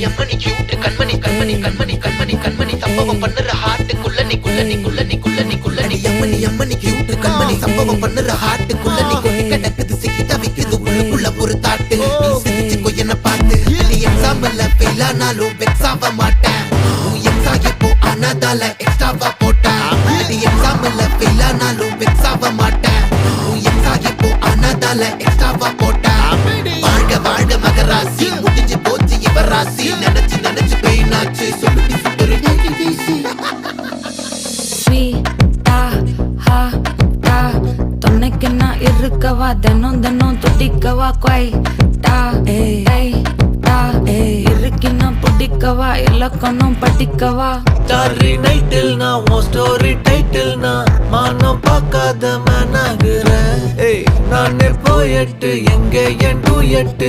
அம்மணி கியூட் கண்மணி கண்மணி கண்மணி கண்மணி கண்மணி சம்பவம் பண்ணுற ஹார்ட்டுக்குள்ள நீ குள்ள நீ குள்ள நீ குள்ள நீ குள்ள நீ அம்மணி கியூட் கண்மணி சம்பவம் பண்ணுற ஹார்ட்டுக்குள்ள நீ கொட்டி கிடக்குது சிக்கி தவிக்குது உள்ளுக்குள்ள ஒரு தாட்டு நீ சிரிச்சுக்கோ என்ன பார்த்து நீ எக்ஸாம்பிள் ஃபெயில் ஆனாலும் வெக்ஸ் ஆக மாட்டேன் உன் எக்ஸா இப்போ ஆனதால எக்ஸ்ட்ராவா போட்டேன் நீ எக்ஸாம்பிள் ஃபெயில் ஆனாலும் வெக்ஸ் ஆக மாட்டேன் உன் எக்ஸா இப்போ ஆனதால எக்ஸ்ட்ராவா போட்டேன் வாழ்க வாழ்க மகராசி முடிஞ்சு போச்சு இவ ராசி நினைச்சு நினைச்சு பெயினாச்சு சொல்லுடி சுத்தரு துணைக்கு நான் இருக்கவா தினம் தினம் துடிக்கவா இருக்கினா பிடிக்கவா இலக்கணம் படிக்கவா ஸ்டாரி நைட்டில் நான் உன் ஸ்டோரி டைட்டில் நான் மானம் பார்க்காத மேன் ஆகுறேன் நானே போயட்டு எங்க என் டூ எட்டு